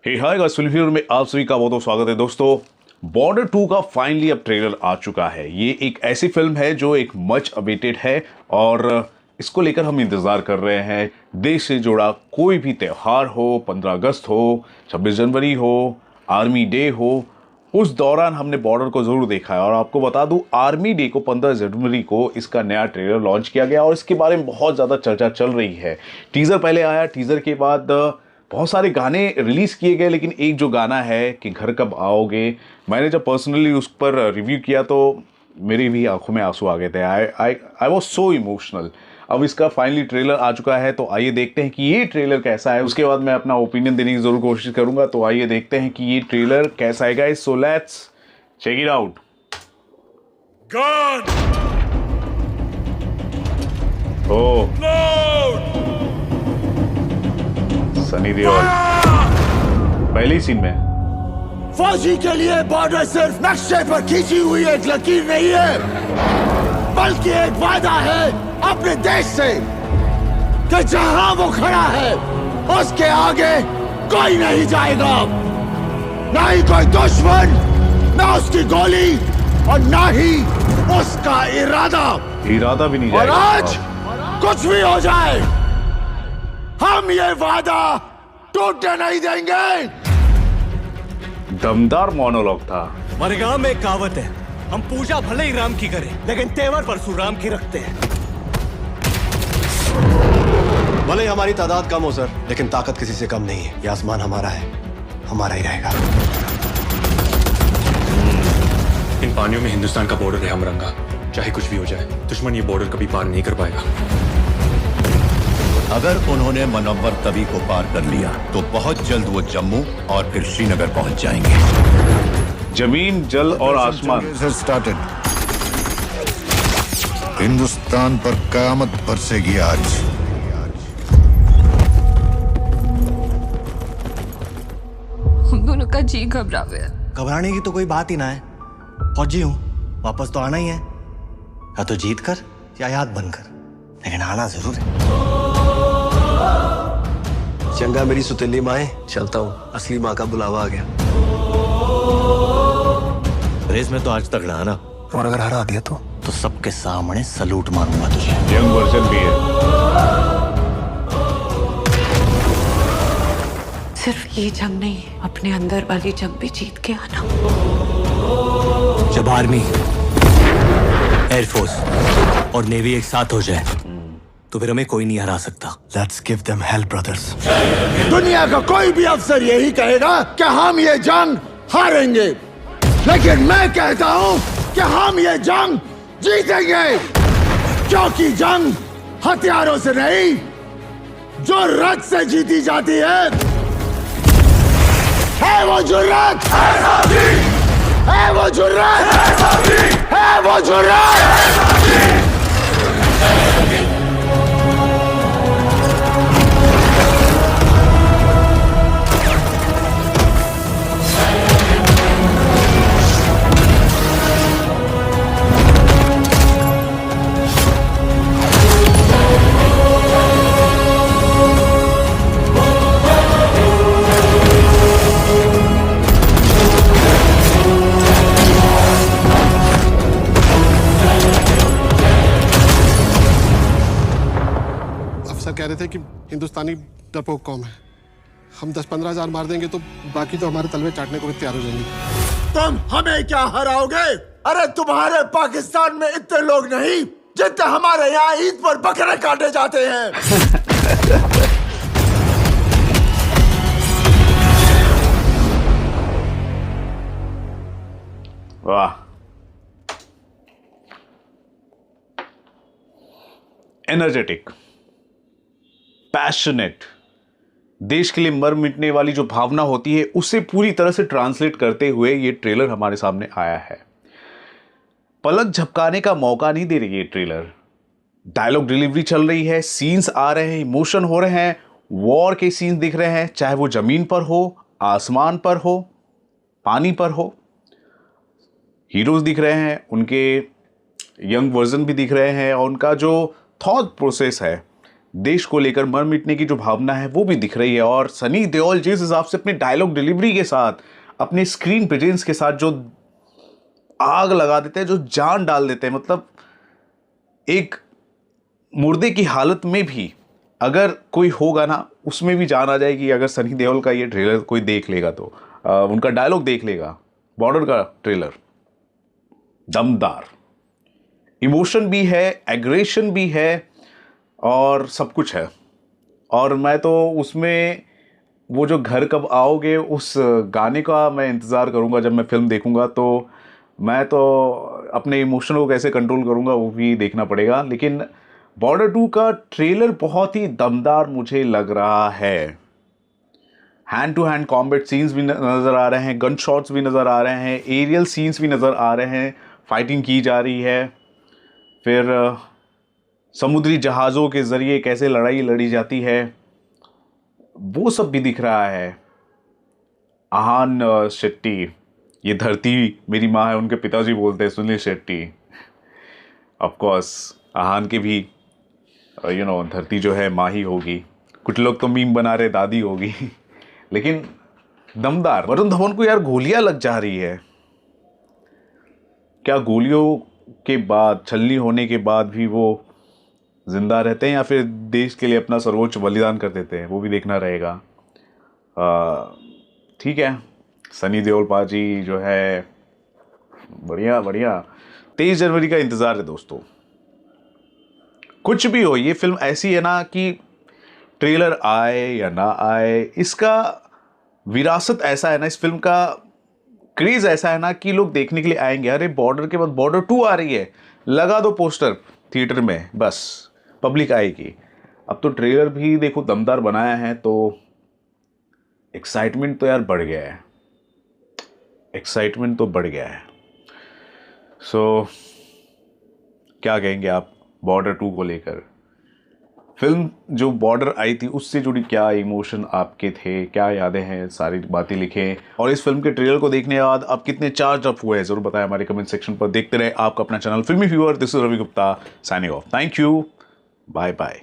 हे hi guys, film hero में आप सभी का बहुत स्वागत है दोस्तों। बॉर्डर 2 का फाइनली अब ट्रेलर आ चुका है। ये एक ऐसी फिल्म है जो एक मच अवेटेड है और इसको लेकर हम इंतज़ार कर रहे हैं। देश से जुड़ा कोई भी त्यौहार हो, 15 अगस्त हो, 26 जनवरी हो, आर्मी डे हो, उस दौरान हमने बॉर्डर को ज़रूर देखा है। और आपको बता दूं, आर्मी डे को 15 जनवरी को इसका नया ट्रेलर लॉन्च किया गया और इसके बारे में बहुत ज़्यादा चर्चा चल रही है। टीज़र पहले आया, टीज़र के बाद बहुत सारे गाने रिलीज़ किए गए, लेकिन एक जो गाना है कि घर कब आओगे, मैंने जब पर्सनली उस पर रिव्यू किया तो मेरी भी आंखों में आंसू आ गए थे। I was so emotional. अब इसका फाइनली ट्रेलर आ चुका है, तो आइए देखते हैं कि ये ट्रेलर कैसा है। उसके बाद मैं अपना ओपिनियन देने की ज़रूर कोशिश करूंगा। तो आइए देखते हैं कि ये ट्रेलर कैसा है guys. So let's check it out. Gun! Oh, Load! Sunny Deol पहली सीन में। फौजी के लिए बॉर्डर सिर्फ नक्शे पर खींची हुई एक लकीर नहीं है, बल्कि एक वादा है अपने देश से कि जहां वो खड़ा है उसके आगे कोई नहीं जाएगा। ना ही कोई दुश्मन, ना उसकी गोली और ना ही उसका इरादा। इरादा भी नहीं और जाएगा। आज कुछ भी हो जाए, हम ये वादा टूटने नहीं देंगे। दमदार मोनोलॉग था। हमारे गांव में एक कहावत है, हम पूजा भले ही राम की करें लेकिन तेवर परशुराम की रखते हैं। भले ही हमारी तादाद कम हो सर, लेकिन ताकत किसी से कम नहीं है। ये आसमान हमारा है, हमारा ही रहेगा। इन पानियों में हिंदुस्तान का बॉर्डर है हमरंगा। चाहे कुछ भी हो जाए, दुश्मन ये बॉर्डर कभी पार नहीं कर पाएगा। अगर उन्होंने मनव्वर तवी को पार कर लिया तो बहुत जल्द वो जम्मू और फिर श्रीनगर पहुंच जाएंगे। जमीन, जल और आसमान। हिंदुस्तान पर कयामत बरसेगी आज। हम दोनों का जी घबरा गया। घबराने की तो कोई बात ही ना है। फौजी हूँ, वापस तो आना ही है, या तो जीत कर या याद बनकर, लेकिन आना जरूर है। चंगा मेरी सुतीली माए, चलता हूँ, असली माँ का बुलावा आ गया। रेस में तो आज तगड़ा है ना, और अगर हरा दिया तो सबके सामने सलूट मारूंगा तुझे। यंग वर्जन भी है। सिर्फ ये जंग नहीं, अपने अंदर वाली जंग भी जीत के आना। जब आर्मी, एयरफोर्स और नेवी एक साथ हो जाए तो फिर हमें कोई नहीं हरा सकता। Let's give them hello brothers. दुनिया का कोई भी अफसर यही कहेगा कि हम ये जंग हारेंगे, लेकिन मैं कहता हूं कि हम ये जंग जीतेंगे, क्योंकि जंग हथियारों से नहीं, जुर्रत से जीती जाती है वो जुर्रत, है वो जुर्रत, है वो जुर्रत। कह रहे थे कि हिंदुस्तानी डरपोक कौम है, हम 10-15 हजार मार देंगे तो बाकी तो हमारे तलवे चाटने को भी तैयार हो जाएंगे। तुम हमें क्या हराओगे? अरे तुम्हारे पाकिस्तान में इतने लोग नहीं जितने हमारे यहाँ ईद पर बकरे काटे जाते हैं। वाह, एनर्जेटिक, पैशनेट, देश के लिए मर मिटने वाली जो भावना होती है उसे पूरी तरह से ट्रांसलेट करते हुए ये ट्रेलर हमारे सामने आया है। पलक झपकाने का मौका नहीं दे रही ये ट्रेलर। डायलॉग डिलीवरी चल रही है, सीन्स आ रहे हैं, इमोशन हो रहे हैं, वॉर के सीन्स दिख रहे हैं, चाहे वो जमीन पर हो, आसमान पर हो, पानी पर हो। हीरोज दिख रहे हैं, उनके यंग वर्जन भी दिख रहे हैं और उनका जो थॉट प्रोसेस है देश को लेकर मर मिटने की जो भावना है वो भी दिख रही है। और सनी देओल जिस हिसाब से अपने डायलॉग डिलीवरी के साथ, अपने स्क्रीन प्रेजेंस के साथ जो आग लगा देते हैं, जो जान डाल देते हैं, मतलब एक मुर्दे की हालत में भी अगर कोई होगा ना, उसमें भी जान आ जाएगी अगर सनी देओल का ये ट्रेलर कोई देख लेगा तो। उनका डायलॉग देख लेगा। बॉर्डर का ट्रेलर दमदार, इमोशन भी है, एग्रेशन भी है और सब कुछ है। और मैं तो उसमें वो जो घर कब आओगे उस गाने का मैं इंतज़ार करूँगा। जब मैं फिल्म देखूँगा तो मैं तो अपने इमोशन को कैसे कंट्रोल करूँगा वो भी देखना पड़ेगा। लेकिन बॉर्डर 2 का ट्रेलर बहुत ही दमदार मुझे लग रहा है। Hand to hand combat scenes भी नज़र आ रहे हैं, गन शॉट्स भी नज़र आ रहे हैं, एरियल सीन्स भी नज़र आ रहे हैं, फाइटिंग की जा रही है। फिर समुद्री जहाज़ों के ज़रिए कैसे लड़ाई लड़ी जाती है वो सब भी दिख रहा है। आहान शेट्टी, ये धरती मेरी माँ है उनके पिताजी बोलते हैं सुनील शेट्टी। ऑफ कोर्स आहान की भी धरती जो है माँ ही होगी। कुछ लोग तो मीम बना रहे दादी होगी लेकिन दमदार। वरुण धवन को यार गोलियां लग जा रही है, क्या गोलियों के बाद, छलनी होने के बाद भी वो जिंदा रहते हैं या फिर देश के लिए अपना सर्वोच्च बलिदान कर देते हैं, वो भी देखना रहेगा। ठीक है, सनी देओल पाजी जो है बढ़िया बढ़िया। 23 जनवरी का इंतज़ार है दोस्तों। कुछ भी हो, ये फिल्म ऐसी है ना कि ट्रेलर आए या ना आए, इसका विरासत ऐसा है ना, इस फिल्म का क्रेज ऐसा है ना कि लोग देखने के लिए आएंगे। अरे बॉर्डर के बाद बॉर्डर 2 आ रही है, लगा दो पोस्टर थिएटर में, बस पब्लिक आएगी। अब तो ट्रेलर भी देखो दमदार बनाया है तो एक्साइटमेंट तो यार बढ़ गया है, एक्साइटमेंट तो बढ़ गया है। सो क्या कहेंगे आप बॉर्डर 2 को लेकर? फिल्म जो बॉर्डर आई थी उससे जुड़ी क्या इमोशन आपके थे, क्या यादें हैं, सारी बातें लिखें। और इस फिल्म के ट्रेलर को देखने के बाद आप कितने चार्ज अप हुए जरूर बताएं हमारे कमेंट सेक्शन पर। देखते रहे आपका अपना channel Filmy viewer. This is Ravi Gupta signing off. Thank you, bye bye.